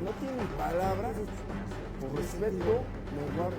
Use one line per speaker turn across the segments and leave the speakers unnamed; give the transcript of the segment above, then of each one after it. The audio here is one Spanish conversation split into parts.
no tienen palabras, por respeto, me guardo.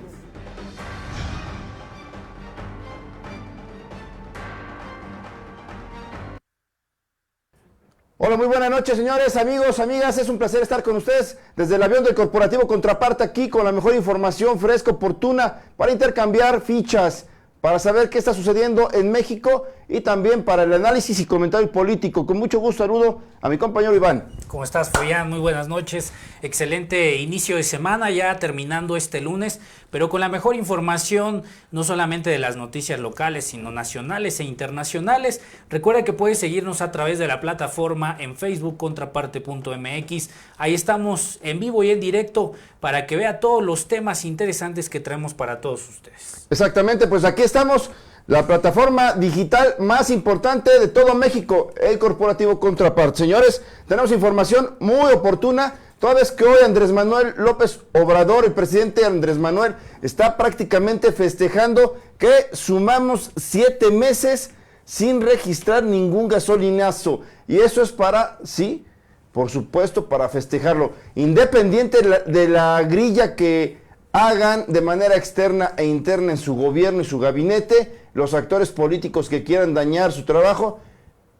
Hola, muy buenas noches, señores, amigos, amigas. Es un placer estar con ustedes desde el avión del Corporativo Contraparte, aquí con la mejor información fresca, oportuna, para intercambiar fichas, para saber qué está sucediendo en México y también para el análisis y comentario político. Con mucho gusto saludo a mi compañero Iván.
¿Cómo estás, Fabián? Muy buenas noches. Excelente inicio de semana, ya terminando este lunes, pero con la mejor información, no solamente de las noticias locales, sino nacionales e internacionales. Recuerda que puedes seguirnos a través de la plataforma en Facebook, contraparte.mx. Ahí estamos en vivo y en directo para que vea todos los temas interesantes que traemos para todos ustedes.
Exactamente, pues aquí estamos. La plataforma digital más importante de todo México, el Corporativo Contraparte. Señores, tenemos información muy oportuna, toda vez que hoy Andrés Manuel López Obrador, el presidente Andrés Manuel, está prácticamente festejando que sumamos 7 meses sin registrar ningún gasolinazo. Y eso es para, sí, por supuesto, para festejarlo. Independiente de la grilla que hagan de manera externa e interna en su gobierno y su gabinete, los actores políticos que quieran dañar su trabajo,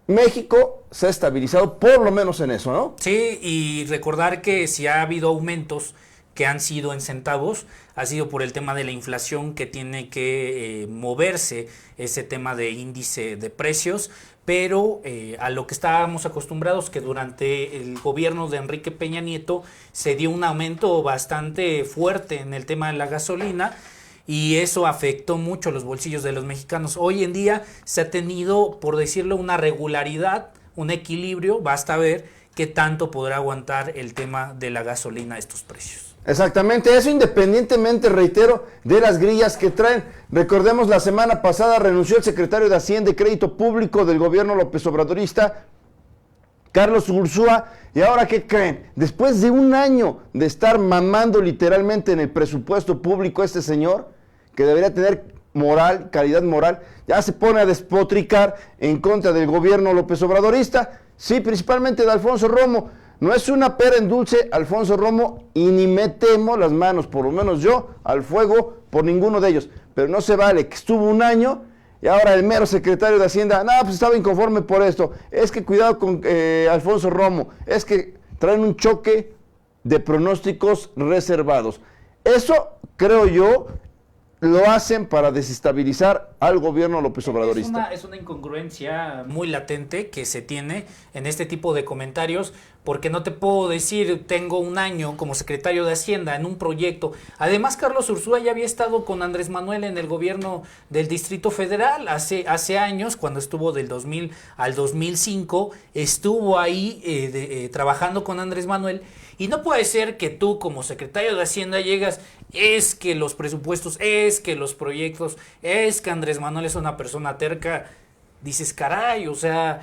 México se ha estabilizado por lo menos en eso, ¿no?
Sí, y recordar que si ha habido aumentos que han sido en centavos, ha sido por el tema de la inflación que tiene que moverse ese tema de índice de precios, pero a lo que estábamos acostumbrados, que durante el gobierno de Enrique Peña Nieto se dio un aumento bastante fuerte en el tema de la gasolina, y eso afectó mucho los bolsillos de los mexicanos. Hoy en día se ha tenido, por decirlo, una regularidad, un equilibrio. Basta ver qué tanto podrá aguantar el tema de la gasolina a estos precios.
Exactamente, eso independientemente, reitero, de las grillas que traen. Recordemos, la semana pasada renunció el secretario de Hacienda y Crédito Público del gobierno López Obradorista, Carlos Ursúa, y ahora, ¿qué creen? Después de un año de estar mamando literalmente en el presupuesto público, este señor, que debería tener moral, calidad moral, ya se pone a despotricar en contra del gobierno López Obradorista, sí, principalmente de Alfonso Romo. No es una pera en dulce, Alfonso Romo, y ni metemos las manos, por lo menos yo, al fuego por ninguno de ellos. Pero no se vale que estuvo un año y ahora el mero secretario de Hacienda, no, pues estaba inconforme por esto. Es que cuidado con Alfonso Romo, es que traen un choque de pronósticos reservados. Eso, creo yo, lo hacen para desestabilizar al gobierno López Obradorista.
Es una incongruencia muy latente que se tiene en este tipo de comentarios, porque no te puedo decir, tengo un año como secretario de Hacienda en un proyecto. Además, Carlos Ursúa ya había estado con Andrés Manuel en el gobierno del Distrito Federal hace años, cuando estuvo del 2000 al 2005, estuvo ahí trabajando con Andrés Manuel. Y no puede ser que tú como secretario de Hacienda llegas, es que los presupuestos, es que los proyectos, es que Andrés Manuel es una persona terca. Dices, caray, o sea,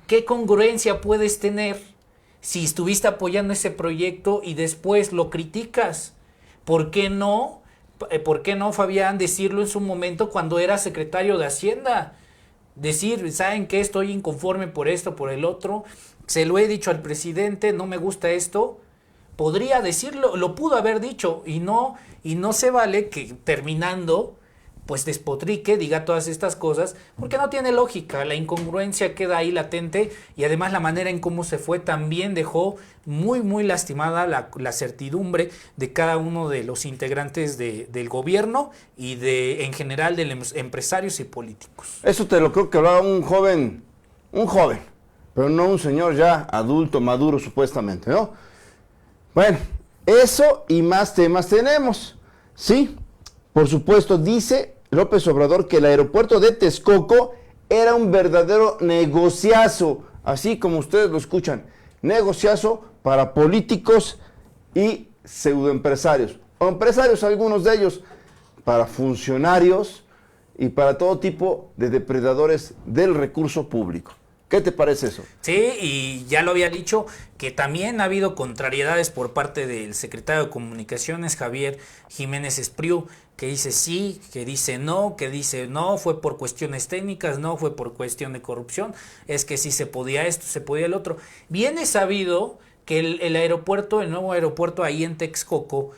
¿qué congruencia puedes tener si estuviste apoyando ese proyecto y después lo criticas? ¿Por qué no, Fabián, decirlo en su momento cuando era secretario de Hacienda? Decir, ¿saben qué? Estoy inconforme por esto, por el otro. Se lo he dicho al presidente, no me gusta esto. Podría decirlo, lo pudo haber dicho, y no se vale que terminando pues despotrique, diga todas estas cosas, porque no tiene lógica. La incongruencia queda ahí latente, y además la manera en cómo se fue también dejó muy lastimada la certidumbre de cada uno de los integrantes del gobierno y en general de los empresarios y políticos.
Eso te lo creo que hablaba un joven, pero no un señor ya adulto, maduro supuestamente, ¿no? Bueno, eso y más temas tenemos. Sí, por supuesto, dice López Obrador que el aeropuerto de Texcoco era un verdadero negociazo, así como ustedes lo escuchan, negociazo para políticos y pseudoempresarios, o empresarios algunos de ellos, para funcionarios y para todo tipo de depredadores del recurso público. ¿Qué te parece eso?
Sí, y ya lo había dicho, que también ha habido contrariedades por parte del secretario de Comunicaciones, Javier Jiménez Espriu, que dice sí, que dice no, fue por cuestiones técnicas, no fue por cuestión de corrupción, es que sí se podía esto, se podía el otro. Bien es sabido que el aeropuerto, el nuevo aeropuerto ahí en Texcoco,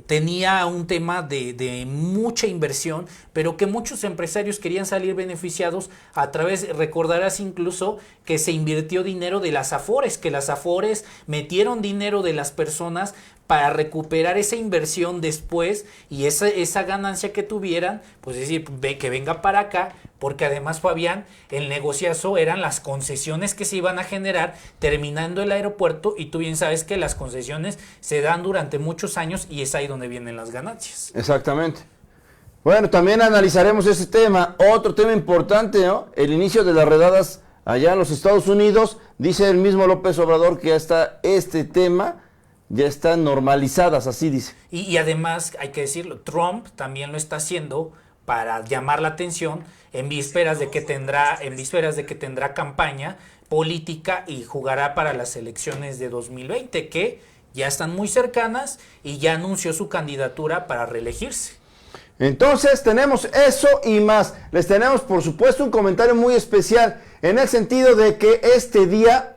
tenía un tema de mucha inversión, pero que muchos empresarios querían salir beneficiados a través, recordarás incluso que se invirtió dinero de las Afores, que las Afores metieron dinero de las personas para recuperar esa inversión después y esa ganancia que tuvieran, pues decir, que venga para acá, porque además, Fabián, el negociazo eran las concesiones que se iban a generar terminando el aeropuerto, y tú bien sabes que las concesiones se dan durante muchos años y es ahí donde vienen las ganancias.
Exactamente. Bueno, también analizaremos ese tema. Otro tema importante, ¿no? El inicio de las redadas allá en los Estados Unidos. Dice el mismo López Obrador que ya está este tema, ya están normalizadas, así dice.
Y además, hay que decirlo, Trump también lo está haciendo para llamar la atención en vísperas de que tendrá campaña política y jugará para las elecciones de 2020, que ya están muy cercanas, y ya anunció su candidatura para reelegirse.
Entonces tenemos eso y más. Les tenemos, por supuesto, un comentario muy especial en el sentido de que este día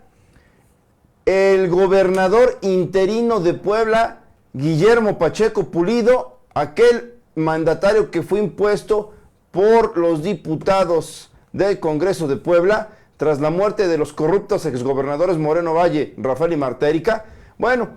el gobernador interino de Puebla, Guillermo Pacheco Pulido, aquel mandatario que fue impuesto por los diputados del Congreso de Puebla tras la muerte de los corruptos exgobernadores Moreno Valle, Rafael y Marta Erika. Bueno,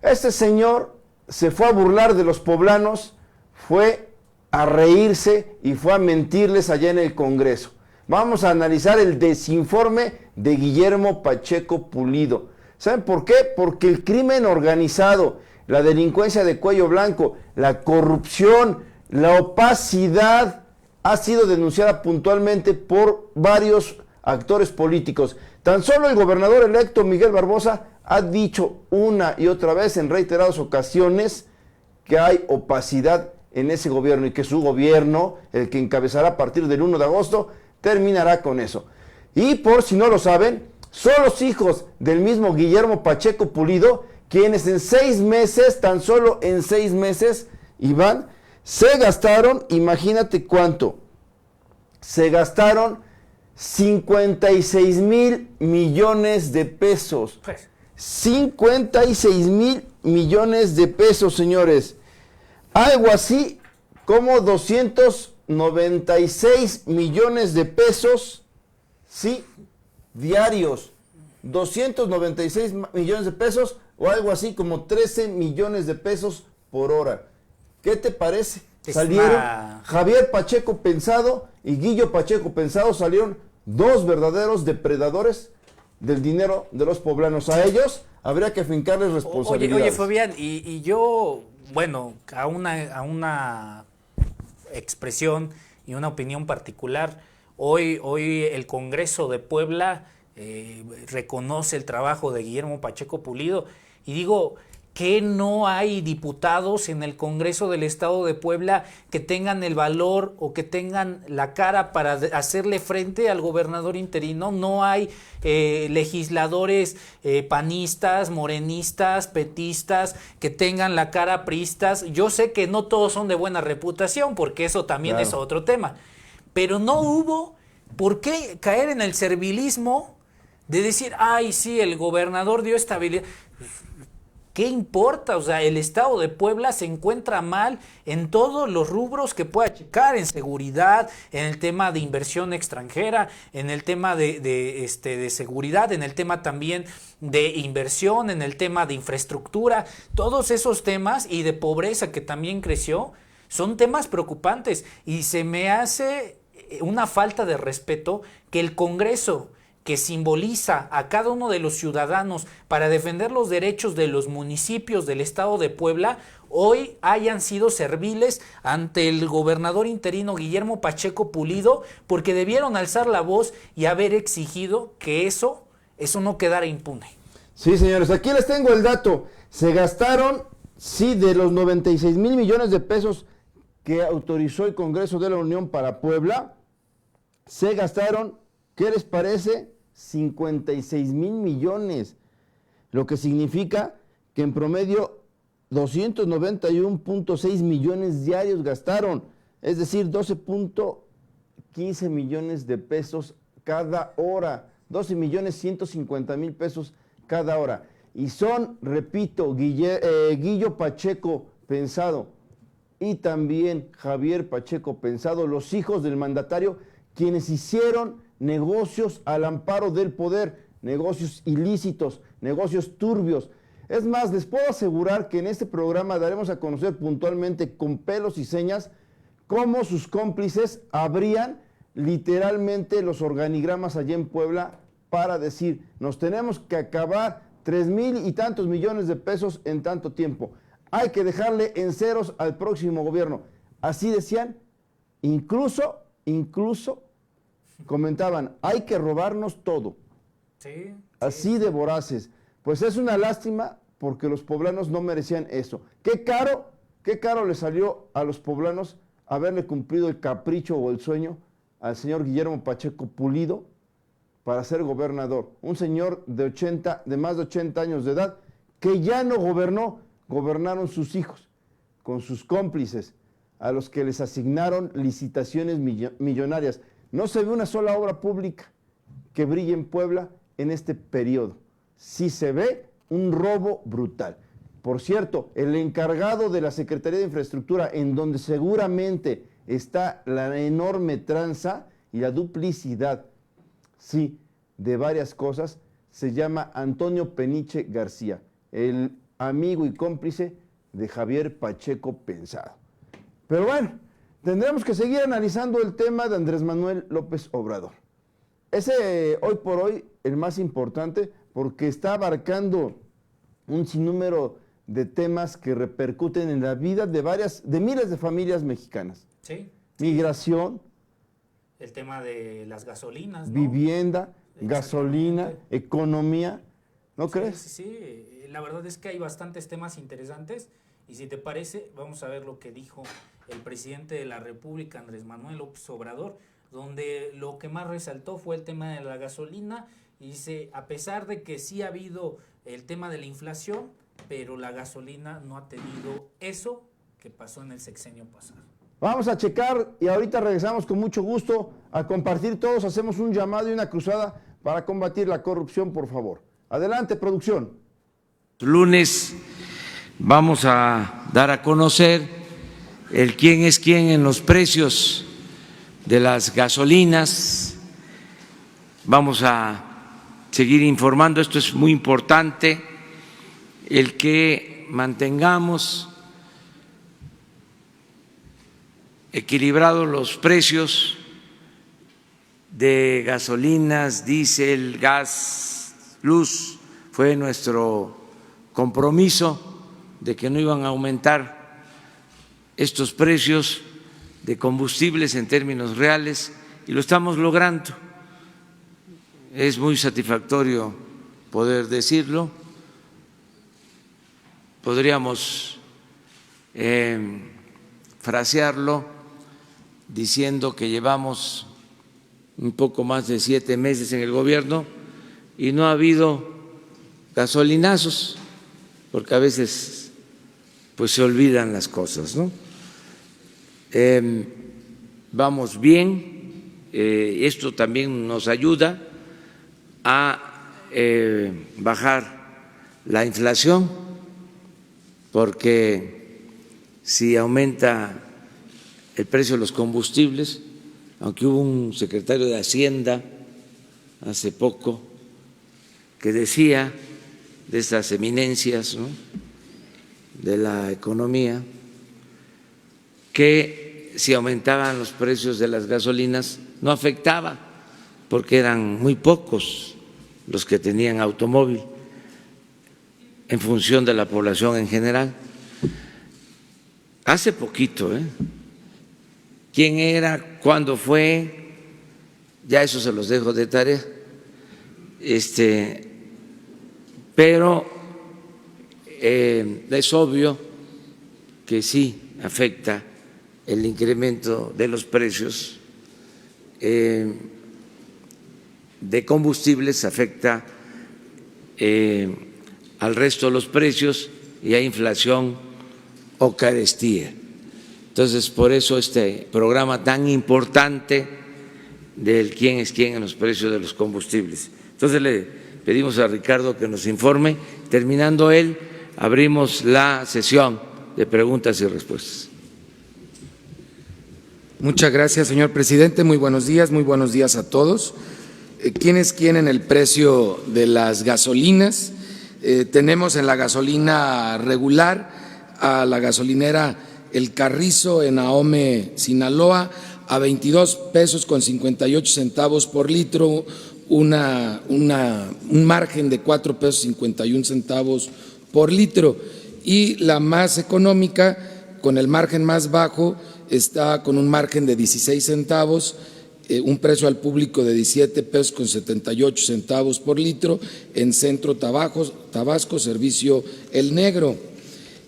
este señor se fue a burlar de los poblanos, fue a reírse y fue a mentirles allá en el Congreso. Vamos a analizar el desinforme de Guillermo Pacheco Pulido. ¿Saben por qué? Porque el crimen organizado, la delincuencia de cuello blanco, la corrupción, la opacidad ha sido denunciada puntualmente por varios actores políticos. Tan solo el gobernador electo Miguel Barbosa ha dicho una y otra vez en reiteradas ocasiones que hay opacidad en ese gobierno y que su gobierno, el que encabezará a partir del 1 de agosto, terminará con eso. Y por si no lo saben, son los hijos del mismo Guillermo Pacheco Pulido quienes en 6 meses, tan solo en 6 meses, Iván, se gastaron, imagínate cuánto, se gastaron 56,000 millones de pesos. 56,000 millones de pesos, señores. Algo así como 296 millones de pesos, sí, diarios. 296 millones de pesos o algo así como 13 millones de pesos por hora. ¿Qué te parece? Salieron Javier Pacheco Pensado y Guillo Pacheco Pensado, salieron dos verdaderos depredadores del dinero de los poblanos. A ellos habría que fincarles responsabilidades.
Oye, Fabián, y yo, bueno, a una expresión y una opinión particular, hoy el Congreso de Puebla reconoce el trabajo de Guillermo Pacheco Pulido, y digo, que no hay diputados en el Congreso del Estado de Puebla que tengan el valor o que tengan la cara para hacerle frente al gobernador interino. No hay legisladores panistas, morenistas, petistas que tengan la cara priistas. Yo sé que no todos son de buena reputación, porque eso también es otro tema, pero no hubo por qué caer en el servilismo de decir, ay, sí, el gobernador dio estabilidad. ¿Qué importa? O sea, el Estado de Puebla se encuentra mal en todos los rubros que pueda checar, en seguridad, en el tema de inversión extranjera, en el tema de seguridad, en el tema también de inversión, en el tema de infraestructura. Todos esos temas, y de pobreza, que también creció, son temas preocupantes, y se me hace una falta de respeto que el Congreso, que simboliza a cada uno de los ciudadanos para defender los derechos de los municipios del Estado de Puebla, hoy hayan sido serviles ante el gobernador interino Guillermo Pacheco Pulido, porque debieron alzar la voz y haber exigido que eso no quedara impune.
Sí, señores, aquí les tengo el dato. Se gastaron, sí, de los 96,000 millones de pesos que autorizó el Congreso de la Unión para Puebla, se gastaron, ¿qué les parece? 56,000 millones, lo que significa que en promedio 291.6 millones diarios gastaron, es decir, 12.15 millones de pesos cada hora, 12,150,000 pesos cada hora. Y son, repito, Guillo Pacheco Pensado y también Javier Pacheco Pensado, los hijos del mandatario, quienes hicieron negocios al amparo del poder, negocios ilícitos, negocios turbios. Es más, les puedo asegurar que en este programa daremos a conocer puntualmente con pelos y señas cómo sus cómplices abrían literalmente los organigramas allá en Puebla para decir, nos tenemos que acabar 3,000 y tantos millones de pesos en tanto tiempo. Hay que dejarle en ceros al próximo gobierno. Así decían, incluso comentaban, hay que robarnos todo.
Sí,
Así de voraces. Pues es una lástima porque los poblanos no merecían eso. Qué caro le salió a los poblanos haberle cumplido el capricho o el sueño al señor Guillermo Pacheco Pulido para ser gobernador. Un señor de más de 80 años de edad que ya no gobernó, gobernaron sus hijos con sus cómplices a los que les asignaron licitaciones millonarias. No se ve una sola obra pública que brille en Puebla en este periodo. Sí se ve un robo brutal. Por cierto, el encargado de la Secretaría de Infraestructura, en donde seguramente está la enorme tranza y la duplicidad, sí, de varias cosas, se llama Antonio Peniche García, el amigo y cómplice de Javier Pacheco Pensado. Pero bueno, tendremos que seguir analizando el tema de Andrés Manuel López Obrador. Ese hoy por hoy el más importante porque está abarcando un sinnúmero de temas que repercuten en la vida de miles de familias mexicanas.
Sí.
Migración,
el tema de las gasolinas, ¿no?
Vivienda, gasolina, economía, ¿no crees?
Sí, la verdad es que hay bastantes temas interesantes y si te parece, vamos a ver lo que dijo el presidente de la República, Andrés Manuel López Obrador, donde lo que más resaltó fue el tema de la gasolina y dice, a pesar de que sí ha habido el tema de la inflación, pero la gasolina no ha tenido eso que pasó en el sexenio pasado.
Vamos a checar y ahorita regresamos con mucho gusto a compartir todos, hacemos un llamado y una cruzada para combatir la corrupción, por favor. Adelante, producción.
Lunes vamos a dar a conocer el quién es quién en los precios de las gasolinas. Vamos a seguir informando, esto es muy importante, el que mantengamos equilibrados los precios de gasolinas, diésel, gas, luz. Fue nuestro compromiso de que no iban a aumentar estos precios de combustibles en términos reales y lo estamos logrando. Es muy satisfactorio poder decirlo. Podríamos frasearlo diciendo que llevamos un poco más de 7 meses en el gobierno y no ha habido gasolinazos, porque a veces pues se olvidan las cosas, ¿no? Vamos bien, esto también nos ayuda a bajar la inflación, porque si aumenta el precio de los combustibles, aunque hubo un secretario de Hacienda hace poco que decía de estas eminencias, ¿no?, de la economía, que si aumentaban los precios de las gasolinas no afectaba, porque eran muy pocos los que tenían automóvil en función de la población en general. Hace poquito, ¿quién era? ¿Cuándo fue? Ya eso se los dejo de tarea. Pero es obvio que sí afecta el incremento de los precios de combustibles, afecta al resto de los precios y hay inflación o carestía. Entonces, por eso este programa tan importante del quién es quién en los precios de los combustibles. Entonces, le pedimos a Ricardo que nos informe. Terminando él, abrimos la sesión de preguntas y respuestas.
Muchas gracias, señor presidente. Muy buenos días a todos. ¿Quiénes quieren el precio de las gasolinas? Tenemos en la gasolina regular a la gasolinera El Carrizo en Ahome, Sinaloa, a 22 pesos con 58 centavos por litro, un margen de 4 pesos 51 centavos por litro. Y la más económica, con el margen más bajo, está con un margen de 16 centavos, un precio al público de 17 pesos con 78 centavos por litro en Centro Tabasco, servicio El Negro.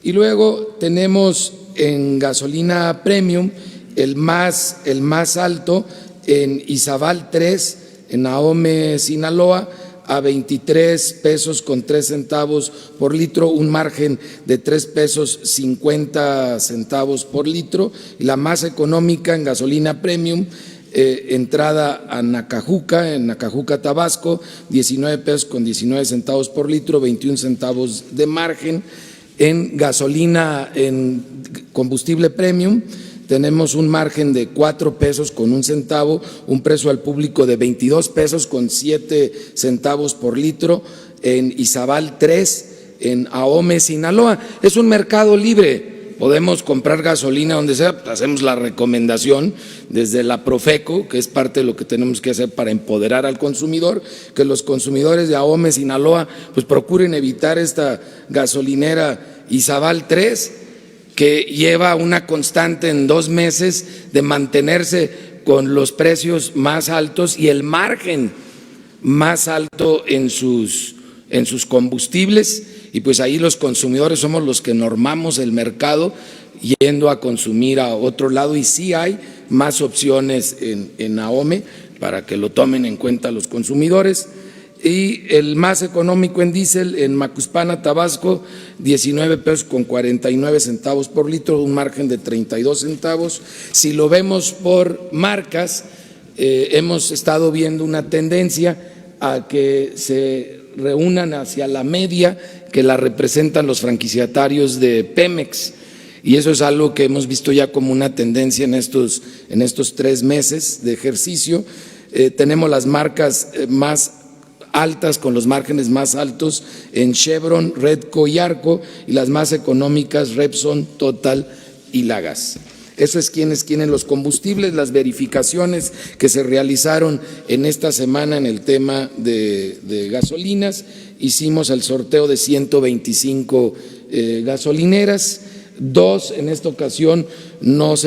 Y luego tenemos en gasolina premium el más alto en Izabal 3, en Ahome, Sinaloa, a 23 pesos con 3 centavos por litro, un margen de 3 pesos 50 centavos por litro. Y la más económica en gasolina premium, entrada a Nacajuca, en Nacajuca, Tabasco, 19 pesos con 19 centavos por litro, 21 centavos de margen. En gasolina, en combustible premium, tenemos un margen de 4 pesos con 1 centavo, un precio al público de 22 pesos con 7 centavos por litro en Izabal 3, en Ahome, Sinaloa. Es un mercado libre, podemos comprar gasolina donde sea, hacemos la recomendación desde la Profeco, que es parte de lo que tenemos que hacer para empoderar al consumidor, que los consumidores de Ahome, Sinaloa, pues procuren evitar esta gasolinera Izabal 3, que lleva una constante en 2 meses de mantenerse con los precios más altos y el margen más alto en sus combustibles, y pues ahí los consumidores somos los que normamos el mercado yendo a consumir a otro lado, y sí hay más opciones en Ahome para que lo tomen en cuenta los consumidores. Y el más económico en diésel en Macuspana, Tabasco, 19 pesos con 49 centavos por litro, un margen de 32 centavos. Si lo vemos por marcas, hemos estado viendo una tendencia a que se reúnan hacia la media que la representan los franquiciatarios de Pemex, y eso es algo que hemos visto ya como una tendencia en estos 3 meses de ejercicio. Tenemos las marcas más altas con los márgenes más altos en Chevron, Redco y Arco, y las más económicas Repsol, Total y Lagas. Eso es quienes quieren los combustibles. Las verificaciones que se realizaron en esta semana en el tema de gasolinas, hicimos el sorteo de 125 gasolineras. 2 en esta ocasión no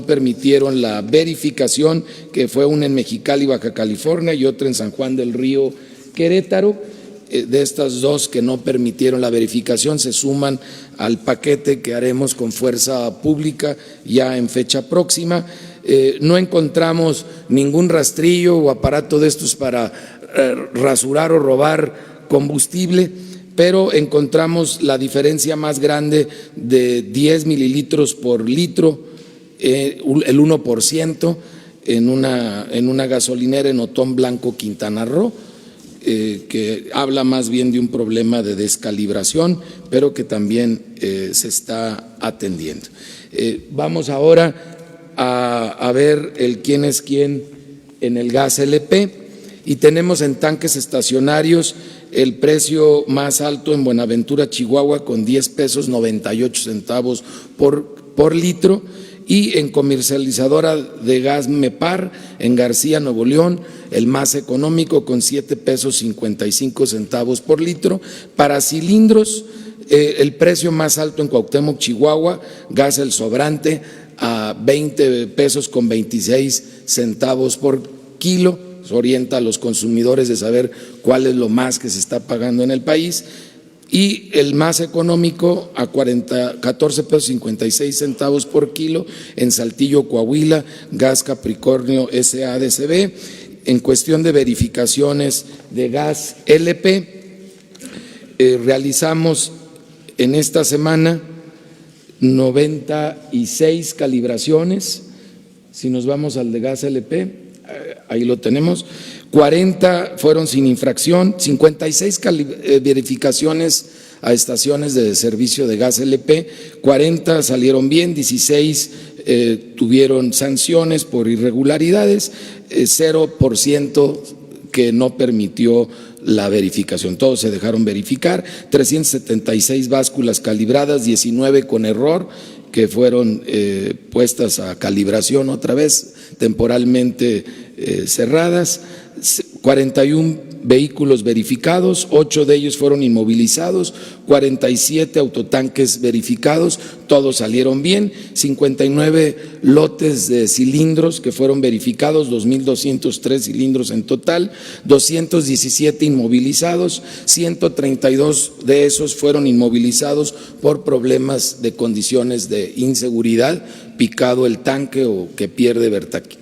permitieron la verificación, que fue una en Mexicali, Baja California, y otra en San Juan del Río, Querétaro. De estas 2 que no permitieron la verificación se suman al paquete que haremos con Fuerza Pública ya en fecha próxima. No encontramos ningún rastrillo o aparato de estos para rasurar o robar combustible, pero encontramos la diferencia más grande de 10 mililitros por litro, el 1% en una gasolinera en Otón Blanco, Quintana Roo, que habla más bien de un problema de descalibración, pero que también se está atendiendo. Vamos ahora a ver el quién es quién en el gas LP, y tenemos en tanques estacionarios el precio más alto en Buenaventura, Chihuahua, con 10 pesos 98 centavos por litro, y en comercializadora de gas MEPAR en García, Nuevo León, el más económico con 7 pesos 55 centavos por litro. Para cilindros, el precio más alto en Cuauhtémoc, Chihuahua, gas El Sobrante, a 20 pesos con 26 centavos por kilo. Se orienta a los consumidores de saber cuál es lo más que se está pagando en el país. Y el más económico a 14 pesos 56 centavos por kilo en Saltillo, Coahuila, gas Capricornio SADCB. En cuestión de verificaciones de gas LP, realizamos en esta semana 96 calibraciones. Si nos vamos al de gas LP, ahí lo tenemos, 40 fueron sin infracción, 56 verificaciones a estaciones de servicio de gas LP, 40 salieron bien, 16 tuvieron sanciones por irregularidades, 0% que no permitió la verificación, todos se dejaron verificar, 376 básculas calibradas, 19 con error, que fueron puestas a calibración otra vez, temporalmente cerradas, 41 vehículos verificados, 8 de ellos fueron inmovilizados, 47 autotanques verificados, todos salieron bien, 59 lotes de cilindros que fueron verificados, 2.203 cilindros en total, 217 inmovilizados, 132 de esos fueron inmovilizados por problemas de condiciones de inseguridad, picado el tanque o que pierde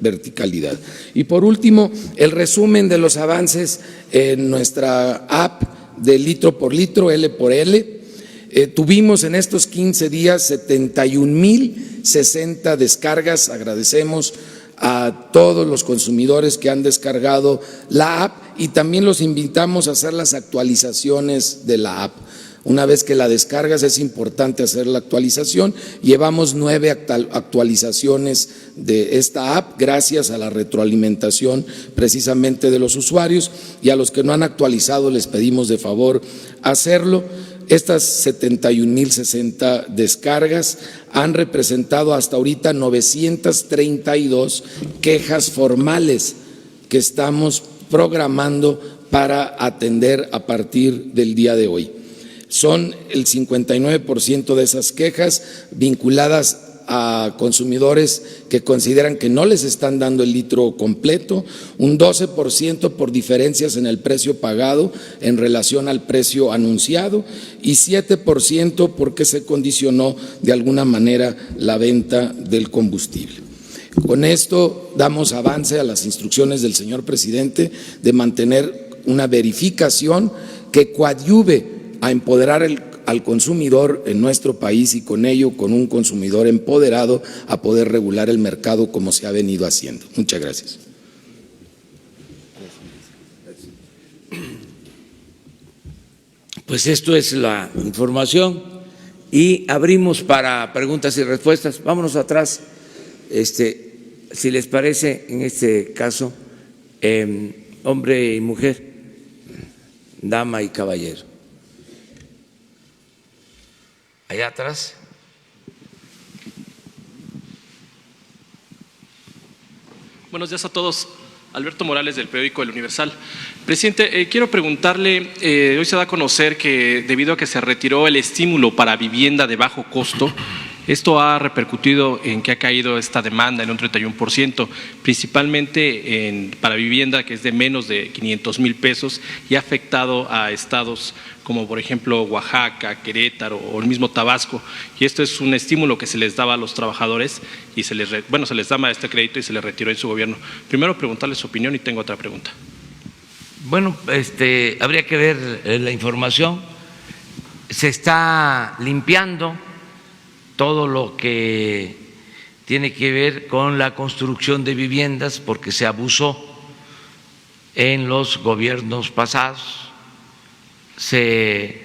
verticalidad. Y por último, el resumen de los avances en nuestra app de litro por litro, L por L. Tuvimos en estos 15 días 71,060 descargas. Agradecemos a todos los consumidores que han descargado la app y también los invitamos a hacer las actualizaciones de la app. Una vez que la descargas es importante hacer la actualización. Llevamos 9 actualizaciones de esta app gracias a la retroalimentación precisamente de los usuarios, y a los que no han actualizado les pedimos de favor hacerlo. Estas 71,060 descargas han representado hasta ahorita 932 quejas formales que estamos programando para atender a partir del día de hoy. Son el 59% de esas quejas vinculadas a consumidores que consideran que no les están dando el litro completo, un 12% por diferencias en el precio pagado en relación al precio anunciado y 7% porque se condicionó de alguna manera la venta del combustible. Con esto damos avance a las instrucciones del señor presidente de mantener una verificación que coadyuve a empoderar al consumidor en nuestro país y con ello, con un consumidor empoderado, a poder regular el mercado como se ha venido haciendo. Muchas gracias.
Pues esto es la información y abrimos para preguntas y respuestas. Vámonos atrás, si les parece, en este caso, hombre y mujer, dama y caballero. Allá atrás.
Buenos días a todos. Alberto Morales, del periódico El Universal. Presidente, quiero preguntarle, hoy se da a conocer que debido a que se retiró el estímulo para vivienda de bajo costo, esto ha repercutido en que ha caído esta demanda en un 31%, principalmente para vivienda que es de menos de 500,000 pesos y ha afectado a estados como por ejemplo Oaxaca, Querétaro o el mismo Tabasco. Y esto es un estímulo que se les daba a los trabajadores y se les daba este crédito y se les retiró en su gobierno. Primero preguntarle su opinión y tengo otra pregunta.
Bueno, habría que ver la información. Se está limpiando todo lo que tiene que ver con la construcción de viviendas porque se abusó en los gobiernos pasados. Se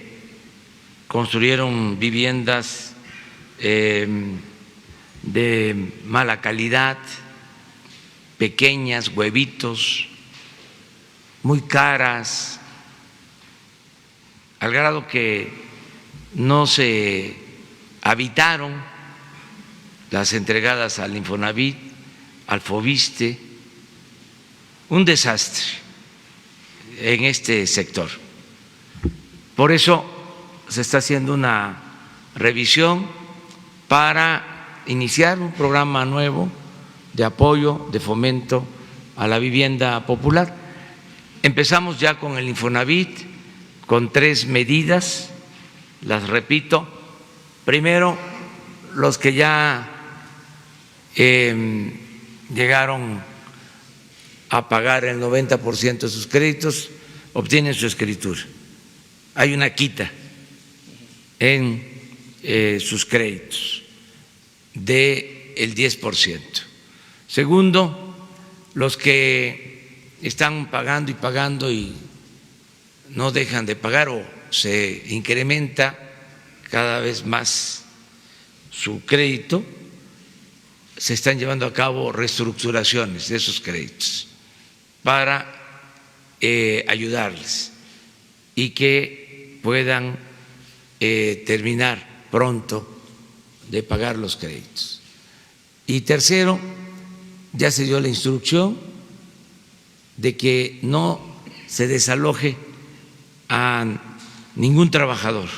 construyeron viviendas de mala calidad, pequeñas, huevitos, muy caras, al grado que no se habitaron las entregadas al Infonavit, al Foviste, un desastre en este sector. Por eso se está haciendo una revisión para iniciar un programa nuevo de apoyo, de fomento a la vivienda popular. Empezamos ya con el Infonavit, con 3 medidas, las repito. Primero, los que ya llegaron a pagar el 90% de sus créditos, obtienen su escritura. Hay una quita en sus créditos del 10%. Segundo, los que están pagando y pagando y no dejan de pagar o se incrementa cada vez más su crédito, se están llevando a cabo reestructuraciones de esos créditos para ayudarles y que puedan terminar pronto de pagar los créditos. Y tercero, ya se dio la instrucción de que no se desaloje a ningún trabajador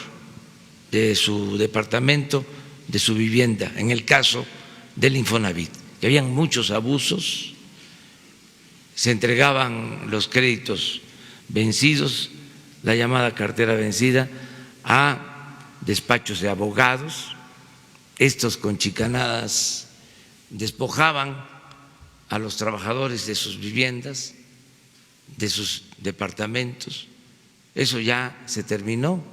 de su departamento, de su vivienda, en el caso del Infonavit, que habían muchos abusos, se entregaban los créditos vencidos, la llamada cartera vencida, a despachos de abogados, estos con chicanadas despojaban a los trabajadores de sus viviendas, de sus departamentos. Eso ya se terminó,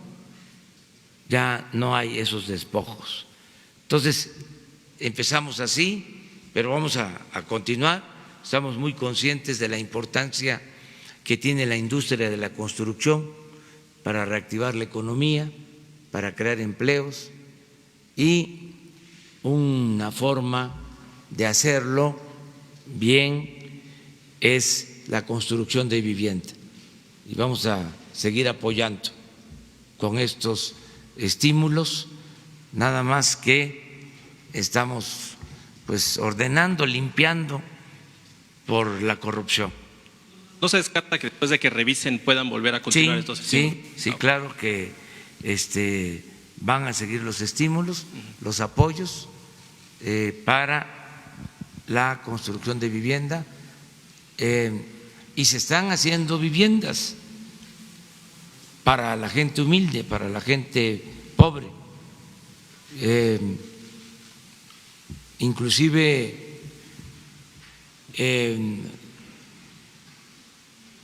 ya no hay esos despojos. Entonces, empezamos así, pero vamos a continuar. Estamos muy conscientes de la importancia que tiene la industria de la construcción para reactivar la economía, para crear empleos, y una forma de hacerlo bien es la construcción de vivienda. Y vamos a seguir apoyando con estos estímulos, nada más que estamos pues ordenando, limpiando por la corrupción.
¿No se descarta que después de que revisen puedan volver a continuar estos estímulos?
Sí, claro que van a seguir los estímulos, los apoyos para la construcción de vivienda, y se están haciendo viviendas para la gente humilde, para la gente pobre, inclusive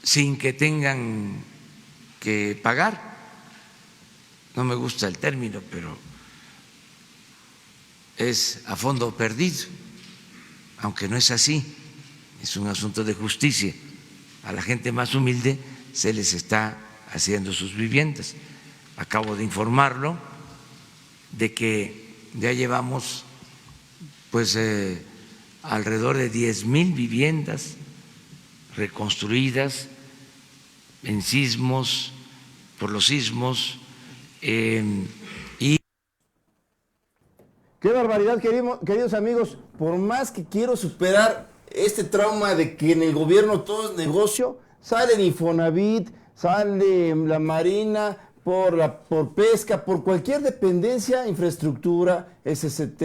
sin que tengan que pagar. No me gusta el término, pero es a fondo perdido, aunque no es así, es un asunto de justicia. A la gente más humilde se les está haciendo sus viviendas. Acabo de informarlo de que ya llevamos pues alrededor de 10,000 viviendas reconstruidas en sismos, por los sismos, y
qué barbaridad, queridos amigos. Por más que quiero superar este trauma de que en el gobierno todo es negocio, sale el Infonavit, sale la Marina, por pesca, por cualquier dependencia, infraestructura, SST,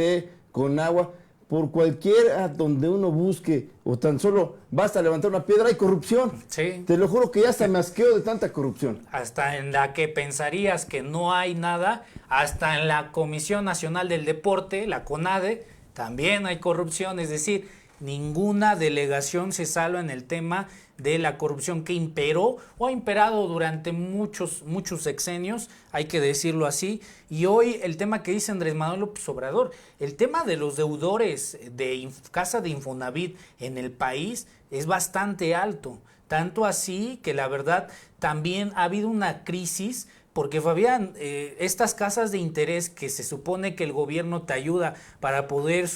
Conagua, por cualquier donde uno busque, o tan solo basta levantar una piedra, hay corrupción.
Sí.
Te lo juro que ya hasta me asqueo de tanta corrupción.
Hasta en la que pensarías que no hay nada, hasta en la Comisión Nacional del Deporte, la CONADE, también hay corrupción. Es decir, ninguna delegación se salva en el tema de la corrupción que imperó o ha imperado durante muchos sexenios, hay que decirlo así. Y hoy el tema que dice Andrés Manuel López Obrador, el tema de los deudores de Casa de Infonavit en el país es bastante alto, tanto así que la verdad también ha habido una crisis. Porque, Fabián, estas casas de interés que se supone que el gobierno te ayuda para poder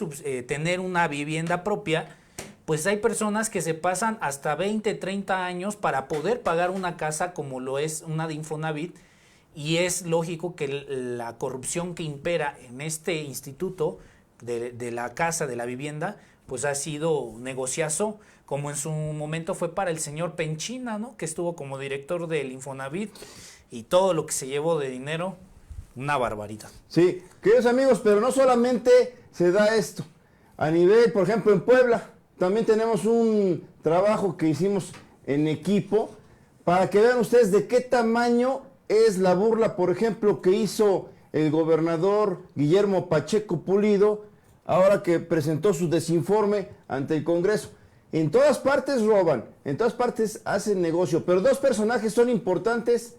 tener una vivienda propia, pues hay personas que se pasan hasta 20, 30 años para poder pagar una casa como lo es una de Infonavit, y es lógico que la corrupción que impera en este instituto de la casa, de la vivienda, pues ha sido negociazo, como en su momento fue para el señor Penchina, ¿no?, que estuvo como director del Infonavit, y todo lo que se llevó de dinero, una barbaridad.
Sí, queridos amigos, pero no solamente se da esto. A nivel, por ejemplo, en Puebla, también tenemos un trabajo que hicimos en equipo para que vean ustedes de qué tamaño es la burla, por ejemplo, que hizo el gobernador Guillermo Pacheco Pulido, ahora que presentó su desinforme ante el Congreso. En todas partes roban, en todas partes hacen negocio, pero dos personajes son importantes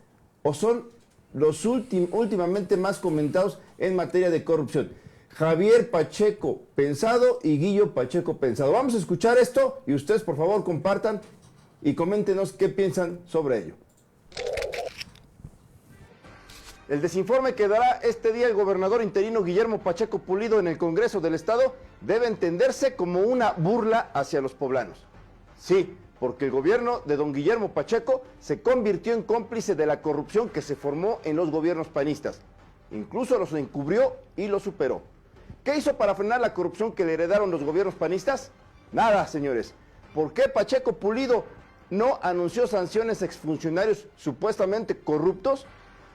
o son los últimamente más comentados en materia de corrupción: Javier Pacheco Pensado y Guillo Pacheco Pensado. Vamos a escuchar esto y ustedes por favor compartan y coméntenos qué piensan sobre ello. El desinforme que dará este día el gobernador interino Guillermo Pacheco Pulido en el Congreso del Estado debe entenderse como una burla hacia los poblanos. Sí, porque el gobierno de don Guillermo Pacheco se convirtió en cómplice de la corrupción que se formó en los gobiernos panistas. Incluso los encubrió y los superó. ¿Qué hizo para frenar la corrupción que le heredaron los gobiernos panistas? Nada, señores. ¿Por qué Pacheco Pulido no anunció sanciones a exfuncionarios supuestamente corruptos?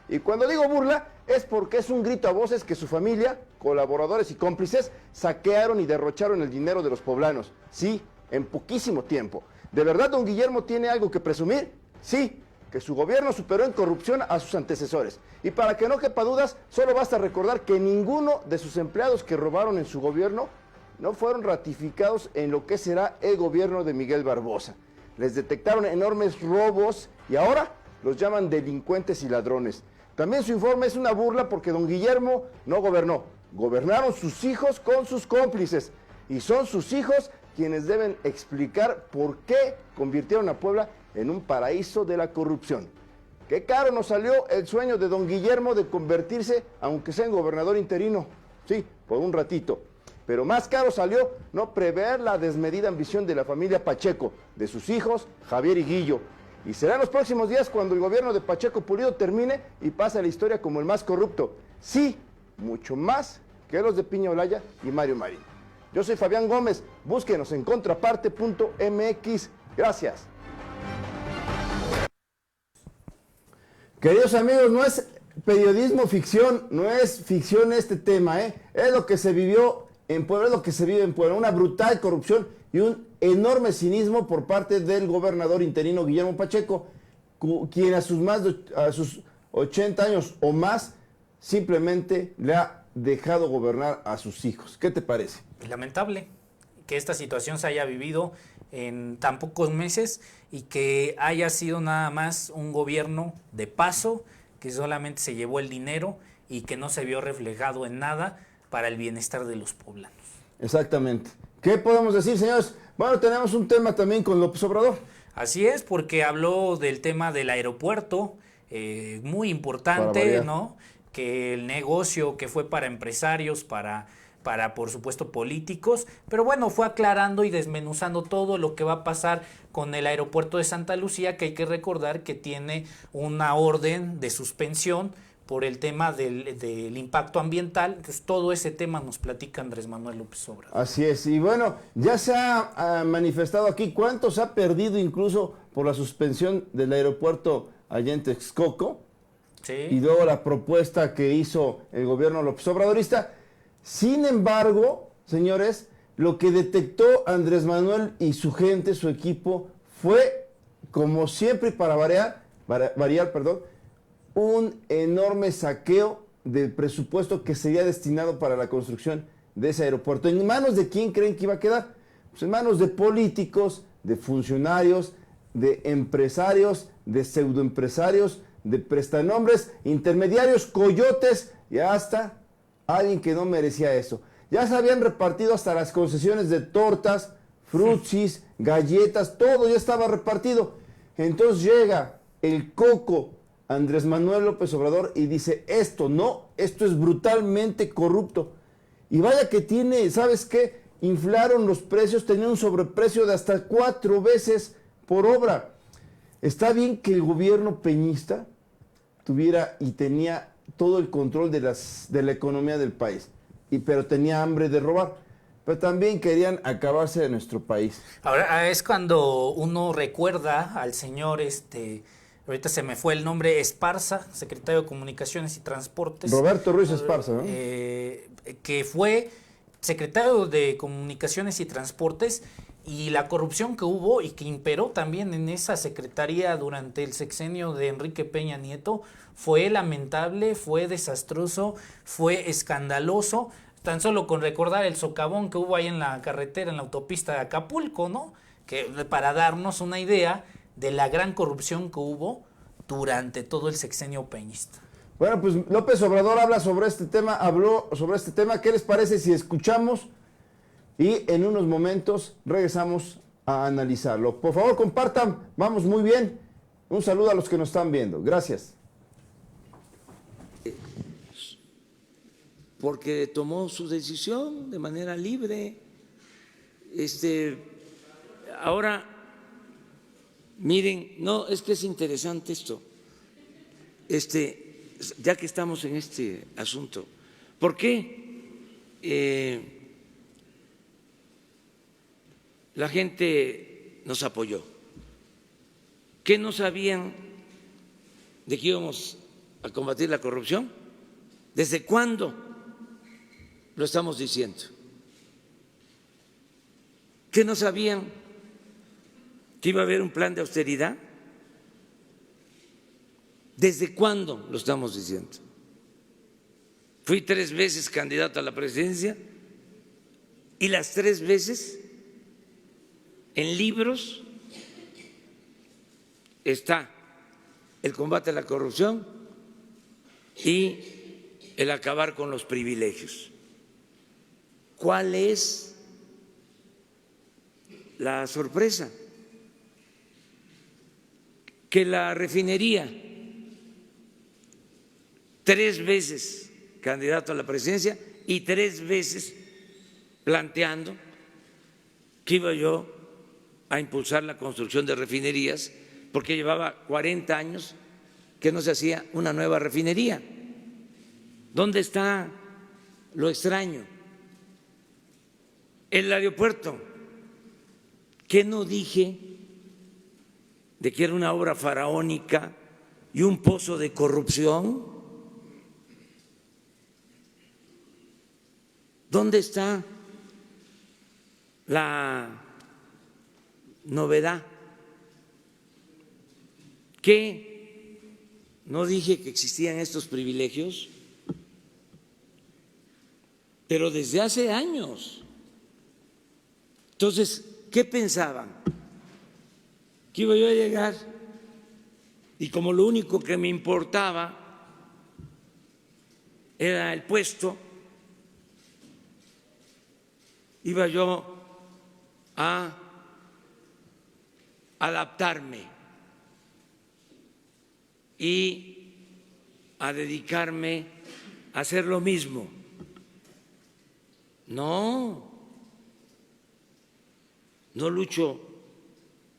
Y cuando digo burla, es porque es un grito a voces que su familia, colaboradores y cómplices saquearon y derrocharon el dinero de los poblanos. Sí, en poquísimo tiempo. ¿De verdad don Guillermo tiene algo que presumir? Sí, que su gobierno superó en corrupción a sus antecesores. Y para que no quepa dudas, solo basta recordar que ninguno de sus empleados que robaron en su gobierno no fueron ratificados en lo que será el gobierno de Miguel Barbosa. Les detectaron enormes robos y ahora los llaman delincuentes y ladrones. También su informe es una burla porque don Guillermo no gobernó. Gobernaron sus hijos con sus cómplices. Y son sus hijos quienes deben explicar por qué convirtieron a Puebla en un paraíso de la corrupción. Qué caro nos salió el sueño de don Guillermo de convertirse, aunque sea en gobernador interino. Sí, por un ratito. Pero más caro salió no prever la desmedida ambición de la familia Pacheco, de sus hijos Javier y Guillo. Y será en los próximos días cuando el gobierno de Pacheco Pulido termine y pase a la historia como el más corrupto. Sí, mucho más que los de Piña Olaya y Mario Marín. Yo soy Fabián Gómez, búsquenos en contraparte.mx. Gracias. Queridos amigos, no es periodismo ficción, no es ficción este tema, es lo que se vivió en Puebla, es lo que se vive en Puebla, una brutal corrupción y un enorme cinismo por parte del gobernador interino Guillermo Pacheco, quien a sus 80 años o más simplemente le ha dejado gobernar a sus hijos. ¿Qué te parece?
Lamentable que esta situación se haya vivido en tan pocos meses y que haya sido nada más un gobierno de paso que solamente se llevó el dinero y que no se vio reflejado en nada para el bienestar de los poblanos.
Exactamente. ¿Qué podemos decir, señores? Bueno, tenemos un tema también con López Obrador.
Así es, porque habló del tema del aeropuerto, muy importante, ¿no? Que el negocio que fue para empresarios, para por supuesto políticos, pero bueno, fue aclarando y desmenuzando todo lo que va a pasar con el aeropuerto de Santa Lucía, que hay que recordar que tiene una orden de suspensión por el tema del impacto ambiental. Entonces todo ese tema nos platica Andrés Manuel López Obrador.
Así es, y bueno, ya se ha manifestado aquí cuánto se ha perdido incluso por la suspensión del aeropuerto allá en Texcoco.
Sí.
Y luego la propuesta que hizo el gobierno López Obradorista. Sin embargo, señores, lo que detectó Andrés Manuel y su gente, su equipo, fue, como siempre y para variar, un enorme saqueo del presupuesto que sería destinado para la construcción de ese aeropuerto. ¿En manos de quién creen que iba a quedar? Pues en manos de políticos, de funcionarios, de empresarios, de pseudoempresarios, de prestanombres, intermediarios, coyotes y hasta alguien que no merecía eso. Ya se habían repartido hasta las concesiones de tortas, frutsis, galletas, todo ya estaba repartido. Entonces llega el coco Andrés Manuel López Obrador y dice, esto es brutalmente corrupto. Y vaya que tiene, ¿sabes qué? Inflaron los precios, tenían un sobreprecio de hasta 4 veces por obra. Está bien que el gobierno peñista tuviera y tenía todo el control de la economía del país, pero tenía hambre de robar, pero también querían acabarse de nuestro país.
Ahora es cuando uno recuerda al señor, ahorita se me fue el nombre, Esparza, secretario de Comunicaciones y Transportes.
Roberto Ruiz Esparza, ¿no?
Que fue secretario de Comunicaciones y Transportes, y la corrupción que hubo y que imperó también en esa secretaría durante el sexenio de Enrique Peña Nieto fue lamentable, fue desastroso, fue escandaloso. Tan solo con recordar el socavón que hubo ahí en la carretera, en la autopista de Acapulco, ¿no? Que para darnos una idea de la gran corrupción que hubo durante todo el sexenio peñista.
Bueno, pues López Obrador habló sobre este tema. ¿Qué les parece si escuchamos? Y en unos momentos regresamos a analizarlo. Por favor, compartan, vamos muy bien. Un saludo a los que nos están viendo. Gracias.
Porque tomó su decisión de manera libre. Ahora, miren, no, es que es interesante esto. Ya que estamos en este asunto, ¿por qué la gente nos apoyó? ¿Qué no sabían de que íbamos a combatir la corrupción? ¿Desde cuándo lo estamos diciendo? ¿Qué no sabían que iba a haber un plan de austeridad? ¿Desde cuándo lo estamos diciendo? Fui 3 veces candidato a la presidencia y las 3 veces en libros está el combate a la corrupción y el acabar con los privilegios. ¿Cuál es la sorpresa? Que la refinería, 3 veces candidato a la presidencia y 3 veces planteando que iba yo a impulsar la construcción de refinerías, porque llevaba 40 años que no se hacía una nueva refinería. ¿Dónde está lo extraño? El aeropuerto, ¿qué no dije de que era una obra faraónica y un pozo de corrupción? ¿Dónde está la novedad? ¿Qué no dije que existían estos privilegios? Pero desde hace años. Entonces, ¿qué pensaban? Que iba yo a llegar y como lo único que me importaba era el puesto, iba yo a adaptarme y a dedicarme a hacer lo mismo. No lucho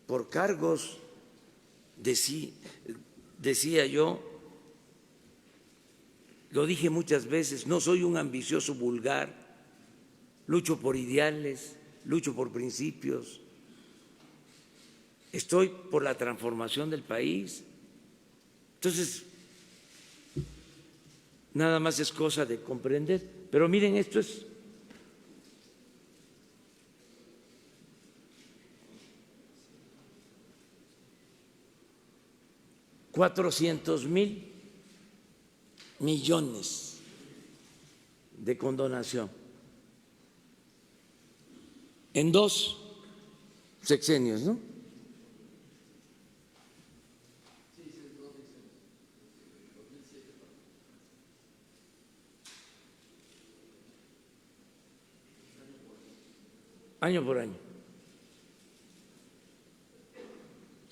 por cargos, decía yo, lo dije muchas veces, no soy un ambicioso vulgar, lucho por ideales, lucho por principios, estoy por la transformación del país. Entonces, nada más es cosa de comprender. Pero miren, esto es $400,000 millones de condonación en 2 sexenios, ¿no? Año por año.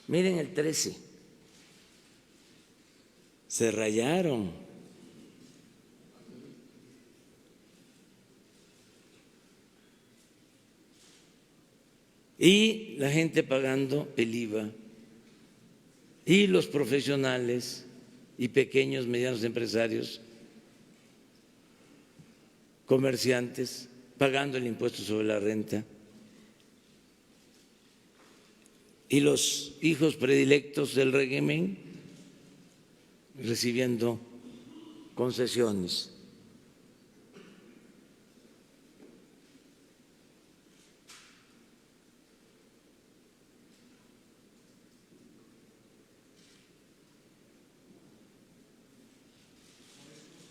Miren el 13. Se rayaron. Y la gente pagando el IVA. Y los profesionales y pequeños, medianos empresarios, comerciantes, pagando el impuesto sobre la renta. Y los hijos predilectos del régimen recibiendo concesiones.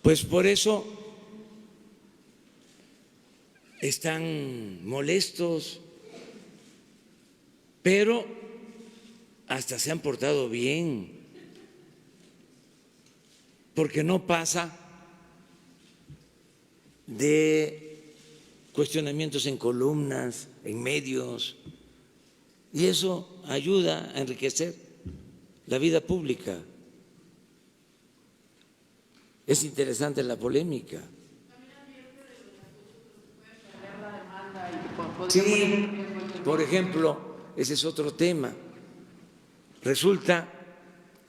Pues por eso están molestos, pero hasta se han portado bien, porque no pasa de cuestionamientos en columnas, en medios, Y eso ayuda a enriquecer la vida pública. Es interesante la polémica. Sí, por ejemplo, ese es otro tema. Resulta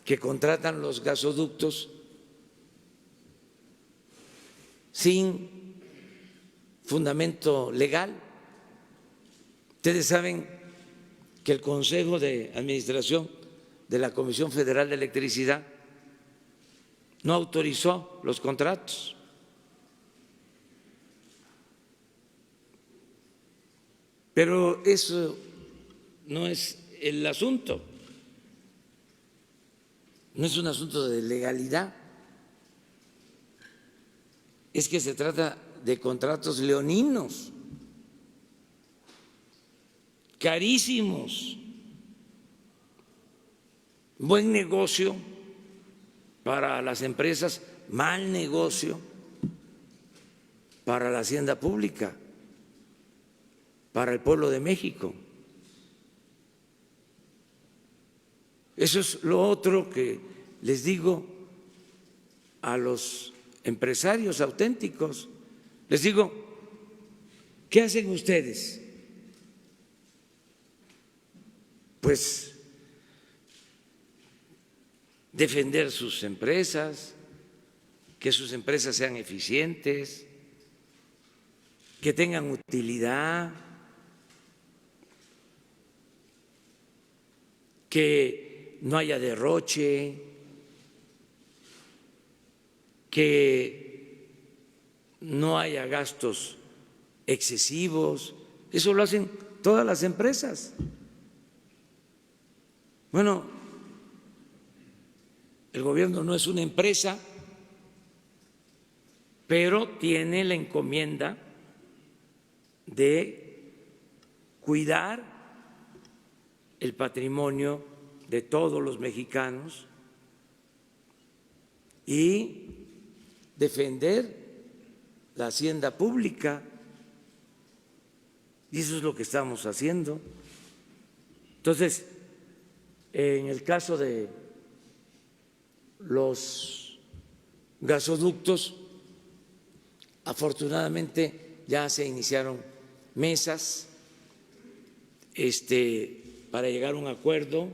que contratan los gasoductos sin fundamento legal. Ustedes saben que el Consejo de Administración de la Comisión Federal de Electricidad no autorizó los contratos. Pero eso no es el asunto, no es un asunto de legalidad, es que se trata de contratos leoninos, carísimos, buen negocio para las empresas, mal negocio para la hacienda pública, para el pueblo de México. Eso es lo otro que les digo a los empresarios auténticos. Les digo, ¿qué hacen ustedes? Pues defender sus empresas, que sus empresas sean eficientes, que tengan utilidad, que no haya derroche, que no haya gastos excesivos. Eso lo hacen todas las empresas. Bueno, el gobierno no es una empresa, pero tiene la encomienda de cuidar el patrimonio de todos los mexicanos y defender la hacienda pública. Y eso es lo que estamos haciendo. Entonces, en el caso de los gasoductos, afortunadamente ya se iniciaron mesas para llegar a un acuerdo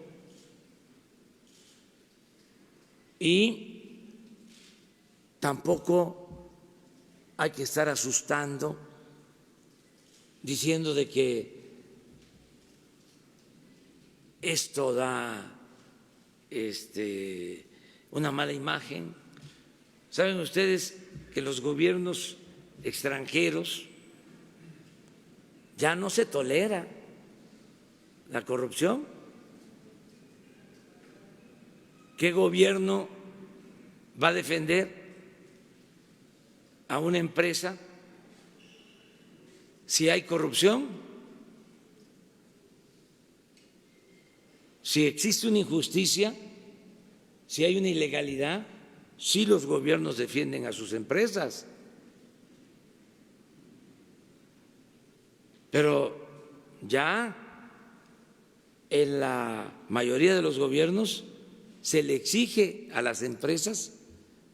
y tampoco hay que estar asustando diciendo de que esto da una mala imagen. ¿Saben ustedes que los gobiernos extranjeros ya no se tolera la corrupción? ¿Qué gobierno va a defender a una empresa si hay corrupción? Si existe una injusticia, si hay una ilegalidad, sí los gobiernos defienden a sus empresas. Pero ya en la mayoría de los gobiernos se le exige a las empresas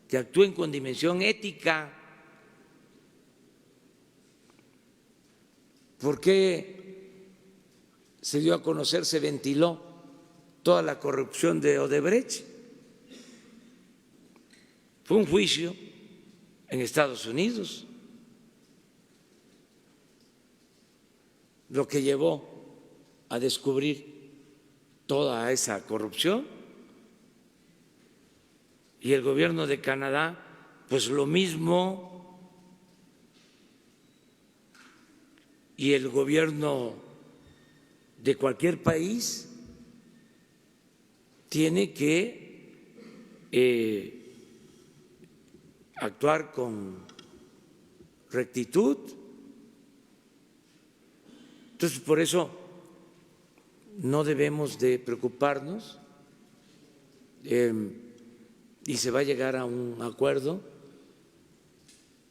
que actúen con dimensión ética. ¿Por qué se dio a conocer, se ventiló toda la corrupción de Odebrecht? Fue un juicio en Estados Unidos lo que llevó a descubrir toda esa corrupción. Y el gobierno de Canadá, pues lo mismo, y el gobierno de cualquier país tiene que actuar con rectitud. Entonces, por eso no debemos de preocuparnos y se va a llegar a un acuerdo.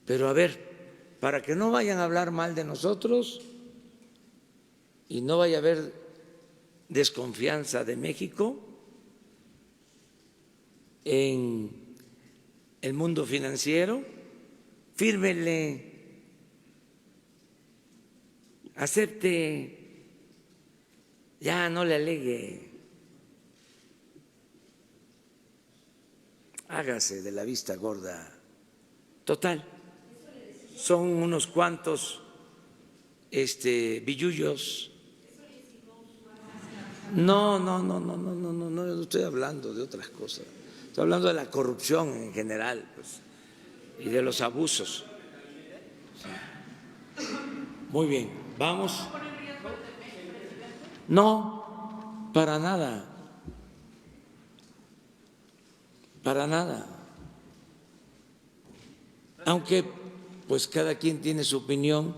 Pero a ver, para que no vayan a hablar mal de nosotros y no vaya a haber desconfianza de México en el mundo financiero, fírmele, acepte, ya no le alegue, hágase de la vista gorda. Total, son unos cuantos billullos. No estoy hablando de otras cosas. Estoy hablando de la corrupción en general, pues, y de los abusos. Muy bien, vamos. No, para nada. Para nada. Aunque, pues, cada quien tiene su opinión,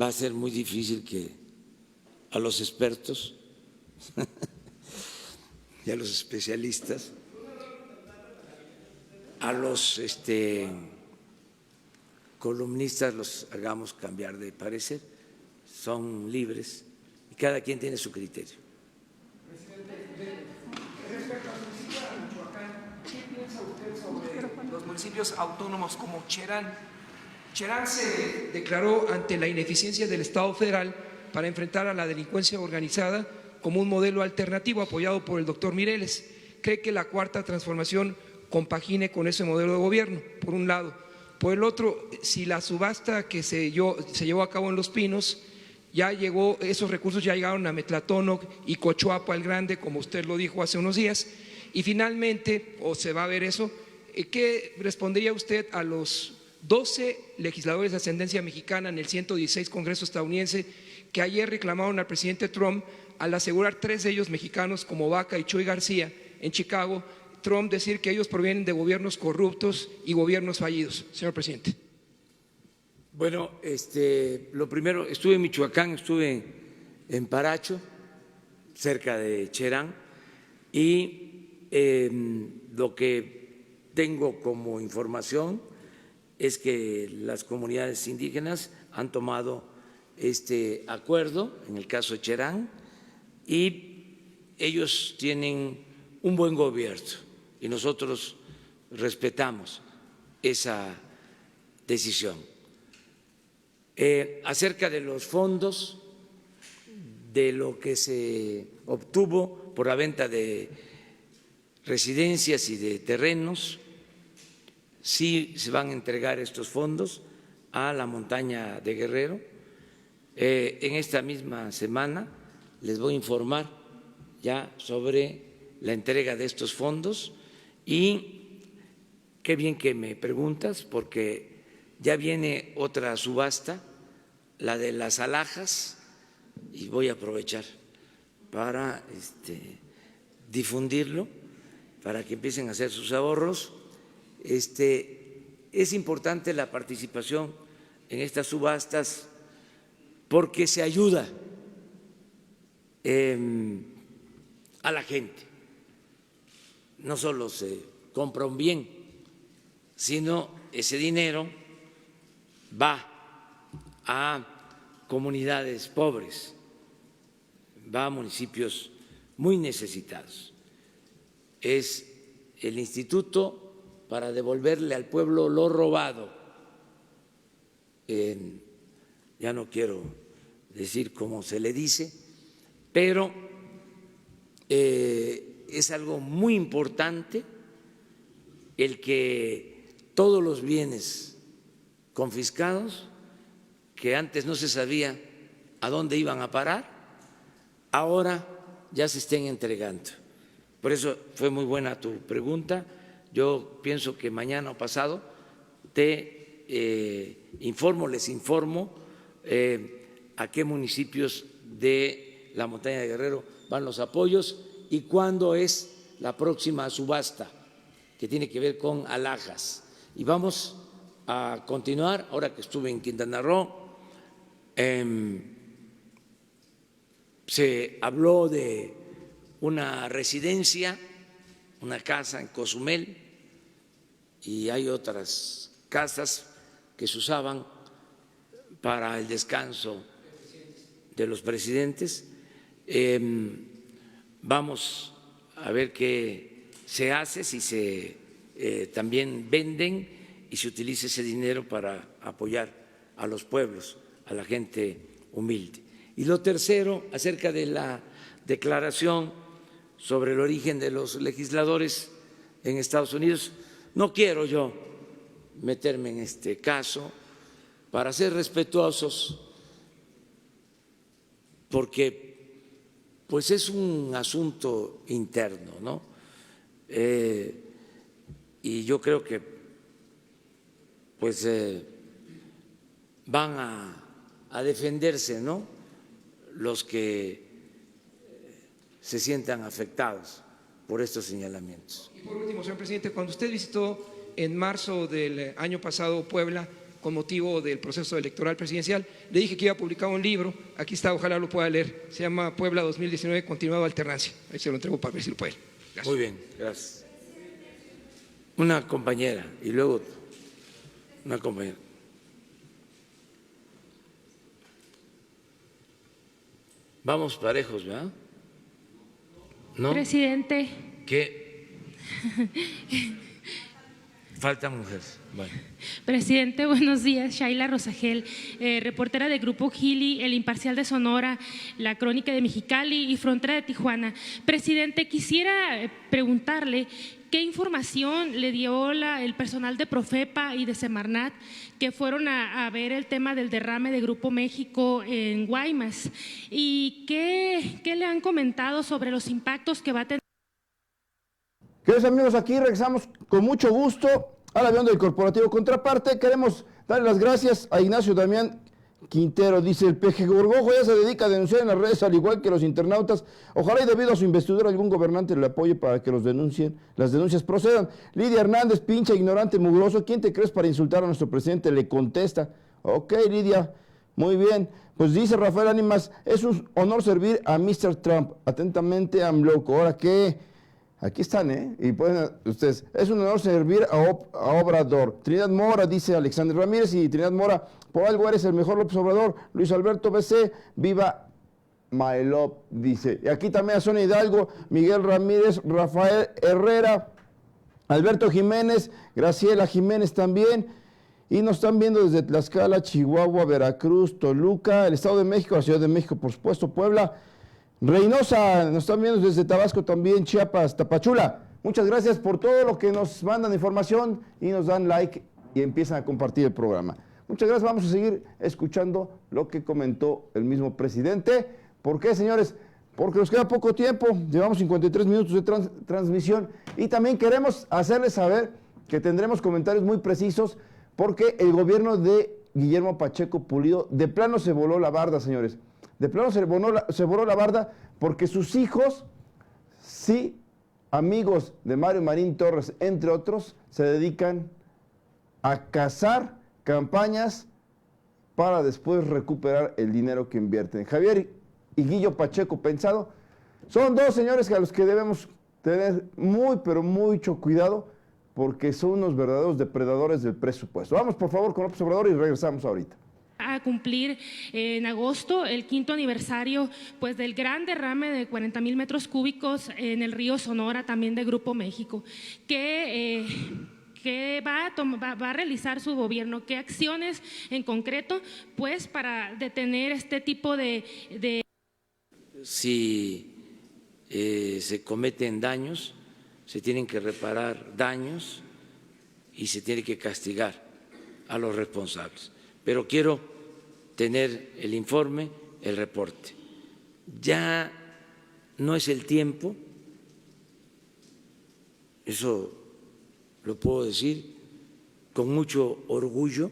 va a ser muy difícil que a los expertos y a los especialistas, a los columnistas los hagamos cambiar de parecer. Son libres y cada quien tiene su criterio.
Respecto al municipio de Michoacán, ¿qué piensa usted sobre los municipios autónomos como Cherán? Cherán se declaró ante la ineficiencia del Estado federal para enfrentar a la delincuencia organizada como un modelo alternativo apoyado por el doctor Mireles. ¿Cree que la Cuarta Transformación compagine con ese modelo de gobierno, por un lado? Por el otro, si la subasta que se llevó a cabo en Los Pinos, ya llegó, esos recursos ya llegaron a Metlatónoc y Cochuapa el Grande, como usted lo dijo hace unos días, y finalmente, o se va a ver eso, ¿qué respondería usted a los 12 legisladores de ascendencia mexicana en el 116 Congreso estadounidense que ayer reclamaron al presidente Trump al asegurar 3 de ellos mexicanos como Vaca y Chuy García en Chicago? Trump decir que ellos provienen de gobiernos corruptos y gobiernos fallidos. Señor presidente.
Bueno, lo primero, estuve en Michoacán, estuve en Paracho, cerca de Cherán, y lo que tengo como información es que las comunidades indígenas han tomado este acuerdo, en el caso de Cherán, y ellos tienen un buen gobierno y nosotros respetamos esa decisión. Acerca de los fondos, de lo que se obtuvo por la venta de residencias y de terrenos, sí se van a entregar estos fondos a la montaña de Guerrero. En esta misma semana les voy a informar ya sobre la entrega de estos fondos y qué bien que me preguntas porque ya viene otra subasta, la de las alhajas, y voy a aprovechar para difundirlo, para que empiecen a hacer sus ahorros. Es importante la participación en estas subastas porque se ayuda a la gente. No solo se compra un bien, sino ese dinero va a comunidades pobres, va a municipios muy necesitados. Es el instituto para devolverle al pueblo lo robado. Ya no quiero decir cómo se le dice, pero es algo muy importante el que todos los bienes confiscados, que antes no se sabía a dónde iban a parar, ahora ya se estén entregando. Por eso fue muy buena tu pregunta. Yo pienso que mañana o pasado te les informo a qué municipios de la montaña de Guerrero van los apoyos y cuándo es la próxima subasta que tiene que ver con alhajas. Y vamos a continuar, ahora que estuve en Quintana Roo, se habló de una residencia, una casa en Cozumel, y hay otras casas que se usaban para el descanso de los presidentes. Vamos a ver qué se hace, si se también venden y se utiliza ese dinero para apoyar a los pueblos, a la gente humilde. Y lo tercero, acerca de la declaración sobre el origen de los legisladores en Estados Unidos, no quiero yo meterme en este caso para ser respetuosos, porque pues es un asunto interno, ¿no? Y yo creo que pues van a defenderse, ¿no?, los que se sientan afectados por estos señalamientos.
Y por último, señor presidente, cuando usted visitó en marzo del año pasado Puebla con motivo del proceso electoral presidencial, le dije que iba a publicar un libro, aquí está, ojalá lo pueda leer, se llama Puebla 2019, Continuada Alternancia, ahí se lo entrego para ver si lo puede. Gracias.
Muy bien, gracias. Una compañera y luego una compañera. Vamos parejos, ¿verdad? ¿No?
Presidente.
¿Qué? Faltan mujeres. Bueno.
Presidente, buenos días. Shaila Rosagel, reportera de Grupo Gili, El Imparcial de Sonora, La Crónica de Mexicali y Frontera de Tijuana. Presidente, quisiera preguntarle qué información le dio el personal de Profepa y de Semarnat que fueron a ver el tema del derrame de Grupo México en Guaymas y qué le han comentado sobre los impactos que va a tener.
Queridos amigos, aquí regresamos con mucho gusto al avión del Corporativo Contraparte. Queremos darle las gracias a Ignacio Damián Quintero. Dice: el peje Gorgojo ya se dedica a denunciar en las redes al igual que los internautas. Ojalá y debido a su investidura algún gobernante le apoye para que las denuncias procedan. Lidia Hernández, pinche ignorante mugroso, ¿quién te crees para insultar a nuestro presidente? Le contesta. Ok, Lidia, muy bien. Pues dice Rafael Ánimas: es un honor servir a Mr. Trump. Atentamente, AMLOCO. Ahora que aquí están, ¿eh? Y pueden ustedes. Es un honor servir a Obrador. Trinidad Mora, dice Alexander Ramírez, y Trinidad Mora: por algo eres el mejor López Obrador. Luis Alberto BC, viva Maelop, dice. Y aquí también a Sonia Hidalgo, Miguel Ramírez, Rafael Herrera, Alberto Jiménez, Graciela Jiménez también. Y nos están viendo desde Tlaxcala, Chihuahua, Veracruz, Toluca, el Estado de México, la Ciudad de México, por supuesto, Puebla. Reynosa, nos están viendo desde Tabasco también, Chiapas, Tapachula. Muchas gracias por todo lo que nos mandan información y nos dan like y empiezan a compartir el programa. Muchas gracias, vamos a seguir escuchando lo que comentó el mismo presidente. ¿Por qué, señores? Porque nos queda poco tiempo, llevamos 53 minutos de transmisión y también queremos hacerles saber que tendremos comentarios muy precisos porque el gobierno de Guillermo Pacheco Pulido de plano se voló la barda, señores. De plano se voló la barda porque sus hijos, sí, amigos de Mario Marín Torres, entre otros, se dedican a cazar campañas para después recuperar el dinero que invierten. Javier y Guillo Pacheco Pensado son dos señores a los que debemos tener muy, pero mucho cuidado porque son unos verdaderos depredadores del presupuesto. Vamos, por favor, con López Obrador y regresamos ahorita.
A cumplir en agosto el 5º aniversario pues del gran derrame de 40,000 metros cúbicos en el río Sonora, también de Grupo México, que va a realizar su gobierno, qué acciones en concreto pues para detener este tipo de...
Si se cometen daños, se tienen que reparar daños y se tiene que castigar a los responsables. Pero quiero tener el informe, el reporte. Ya no es el tiempo, eso lo puedo decir con mucho orgullo,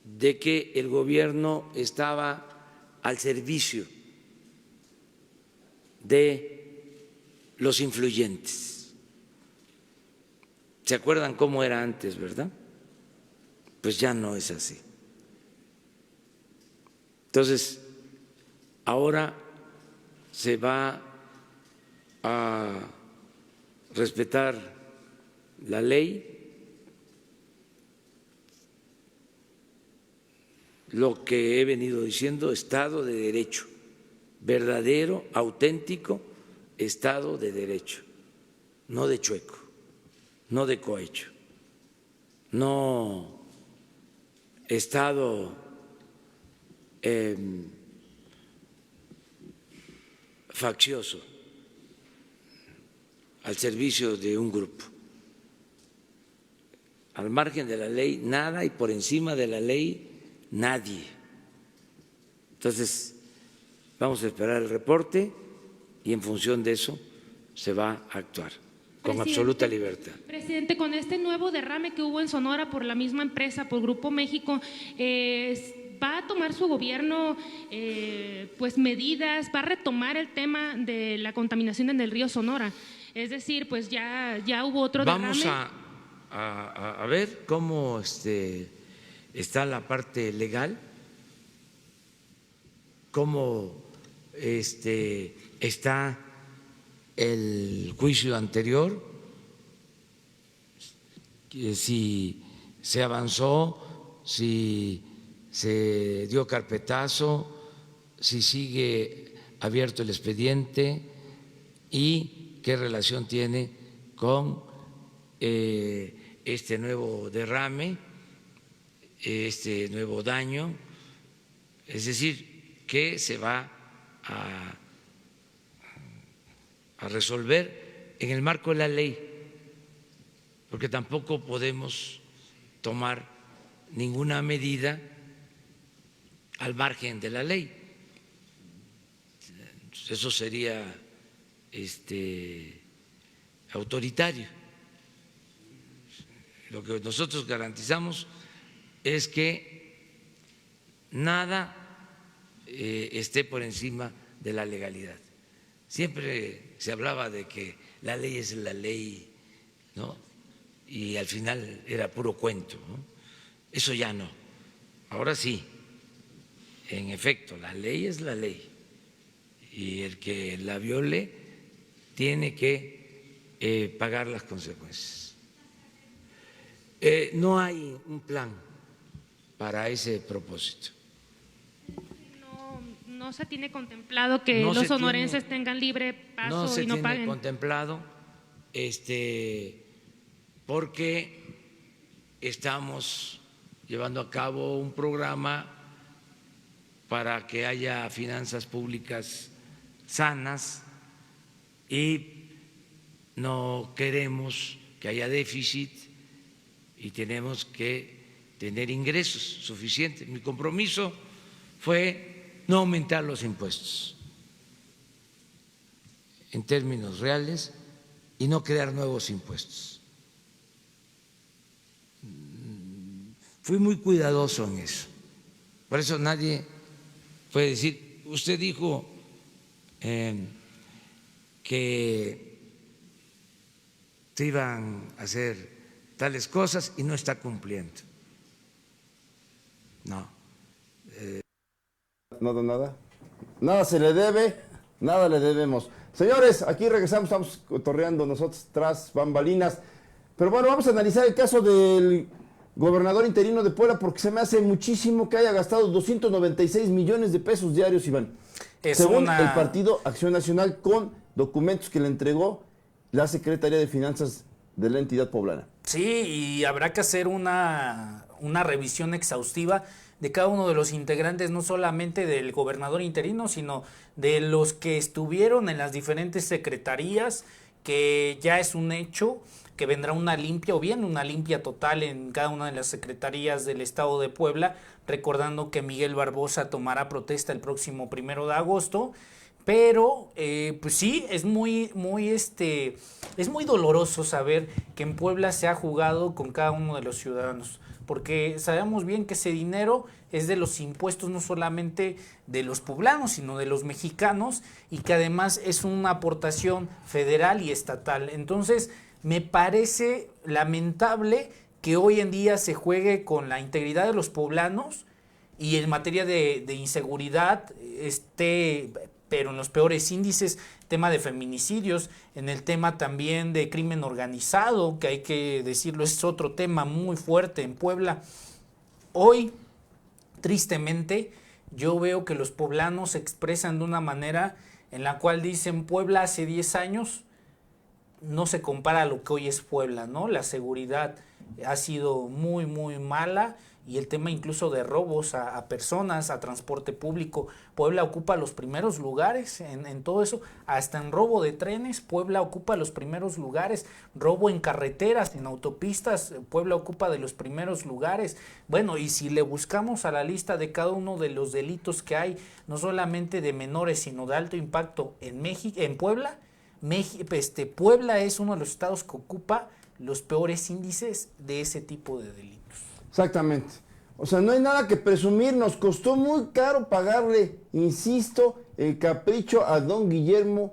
de que el gobierno estaba al servicio de los influyentes. ¿Se acuerdan cómo era antes, verdad? Pues ya no es así. Entonces, ahora se va a respetar la ley, lo que he venido diciendo, Estado de Derecho, verdadero, auténtico Estado de Derecho, no de chueco, no de cohecho, no Estado faccioso al servicio de un grupo. Al margen de la ley, nada, y por encima de la ley, nadie. Entonces, vamos a esperar el reporte y en función de eso se va a actuar con absoluta libertad.
Presidente, con este nuevo derrame que hubo en Sonora por la misma empresa, por Grupo México, ¿va a tomar su gobierno pues medidas, va a retomar el tema de la contaminación en el río Sonora? Es decir, pues ya hubo otro derrame.
Vamos a ver cómo está la parte legal, cómo está el juicio anterior, si se avanzó, si se dio carpetazo, si sigue abierto el expediente y qué relación tiene con este nuevo derrame, este nuevo daño, es decir, que se va a resolver en el marco de la ley, porque tampoco podemos tomar ninguna medida al margen de la ley. Eso sería autoritario. Lo que nosotros garantizamos es que nada esté por encima de la legalidad. Siempre se hablaba de que la ley es la ley, ¿no? Y al final era puro cuento, ¿no? Eso ya no. Ahora sí, en efecto, la ley es la ley y el que la viole tiene que pagar las consecuencias. No hay un plan para ese propósito.
No se tiene contemplado que los sonorenses tengan libre paso y no paguen. No se tiene
contemplado, porque estamos llevando a cabo un programa para que haya finanzas públicas sanas y no queremos que haya déficit y tenemos que tener ingresos suficientes. Mi compromiso fue no aumentar los impuestos en términos reales y no crear nuevos impuestos. Fui muy cuidadoso en eso. Por eso nadie puede decir, usted dijo que se iban a hacer tales cosas y no está cumpliendo. No.
Nada se le debe, nada le debemos. Señores, aquí regresamos, estamos cotorreando nosotros tras bambalinas. Pero bueno, vamos a analizar el caso del gobernador interino de Puebla, porque se me hace muchísimo que haya gastado 296 millones de pesos diarios, Iván. Según el Partido Acción Nacional, con documentos que le entregó la Secretaría de Finanzas de la entidad poblana.
Sí, y habrá que hacer una revisión exhaustiva de cada uno de los integrantes, no solamente del gobernador interino, sino de los que estuvieron en las diferentes secretarías, que ya es un hecho que vendrá una limpia o bien una limpia total en cada una de las secretarías del estado de Puebla, recordando que Miguel Barbosa tomará protesta el próximo 1 de agosto. Pero pues sí, es muy doloroso saber que en Puebla se ha jugado con cada uno de los ciudadanos, porque sabemos bien que ese dinero es de los impuestos no solamente de los poblanos, sino de los mexicanos, y que además es una aportación federal y estatal. Entonces, me parece lamentable que hoy en día se juegue con la integridad de los poblanos y en materia de inseguridad pero en los peores índices, tema de feminicidios, en el tema también de crimen organizado, que hay que decirlo, es otro tema muy fuerte en Puebla. Hoy, tristemente, yo veo que los poblanos se expresan de una manera en la cual dicen Puebla hace 10 años no se compara a lo que hoy es Puebla, ¿no? La seguridad ha sido muy, muy mala y el tema incluso de robos a personas, a transporte público. Puebla ocupa los primeros lugares en todo eso, hasta en robo de trenes, Puebla ocupa los primeros lugares, robo en carreteras, en autopistas, Puebla ocupa de los primeros lugares. Bueno, y si le buscamos a la lista de cada uno de los delitos que hay, no solamente de menores, sino de alto impacto en México, en Puebla, Puebla es uno de los estados que ocupa los peores índices de ese tipo de delitos.
Exactamente. O sea, no hay nada que presumir. Nos costó muy caro pagarle, insisto, el capricho a don Guillermo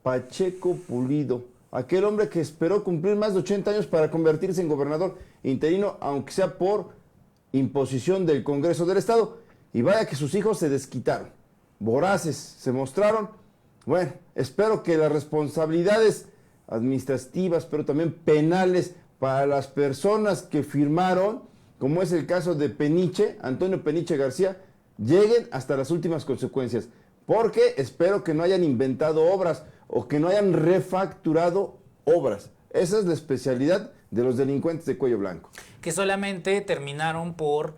Pacheco Pulido, aquel hombre que esperó cumplir más de 80 años para convertirse en gobernador interino, aunque sea por imposición del Congreso del Estado. Y vaya que sus hijos se desquitaron, voraces se mostraron. Bueno, espero que las responsabilidades administrativas, pero también penales para las personas que firmaron, como es el caso de Peniche, Antonio Peniche García, lleguen hasta las últimas consecuencias. Porque espero que no hayan inventado obras o que no hayan refacturado obras. Esa es la especialidad de los delincuentes de cuello blanco.
Que solamente terminaron por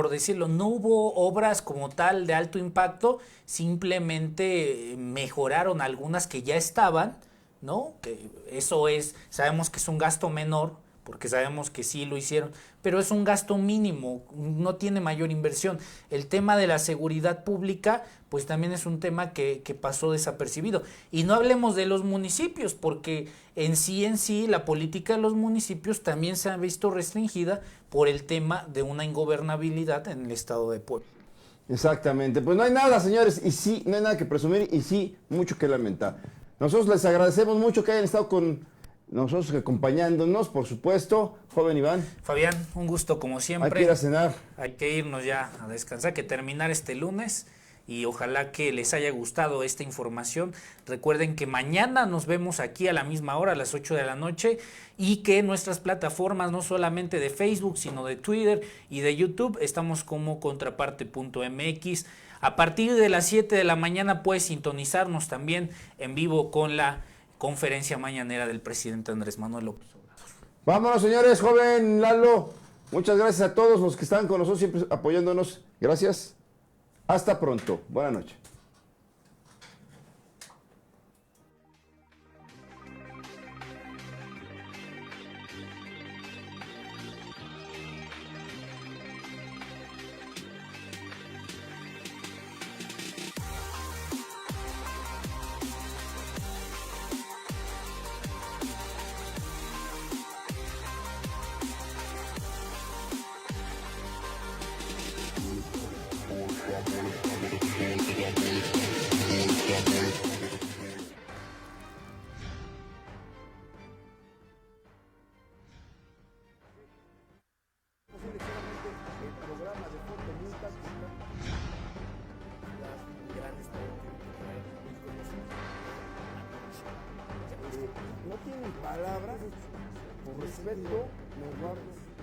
decirlo, no hubo obras como tal de alto impacto, simplemente mejoraron algunas que ya estaban, ¿no? Que eso es, sabemos que es un gasto menor, porque sabemos que sí lo hicieron, pero es un gasto mínimo, no tiene mayor inversión. El tema de la seguridad pública, pues también es un tema que pasó desapercibido. Y no hablemos de los municipios, porque en sí, la política de los municipios también se ha visto restringida por el tema de una ingobernabilidad en el estado de Puebla.
Exactamente, pues no hay nada, señores, y sí, no hay nada que presumir, y sí, mucho que lamentar. Nosotros les agradecemos mucho que hayan estado con nosotros acompañándonos, por supuesto. Joven Iván.
Fabián, un gusto como siempre.
Hay que ir a cenar.
Hay que irnos ya a descansar, que terminar este lunes y ojalá que les haya gustado esta información. Recuerden que mañana nos vemos aquí a la misma hora, a las 8 de la noche, y que nuestras plataformas, no solamente de Facebook, sino de Twitter y de YouTube, estamos como contraparte.mx. A partir de las 7 de la mañana puedes sintonizarnos también en vivo con la conferencia mañanera del presidente Andrés Manuel López Obrador.
Vámonos, señores. Joven Lalo, muchas gracias a todos los que están con nosotros, siempre apoyándonos. Gracias. Hasta pronto. Buenas noches. No tienen palabras, por respeto, nos vamos.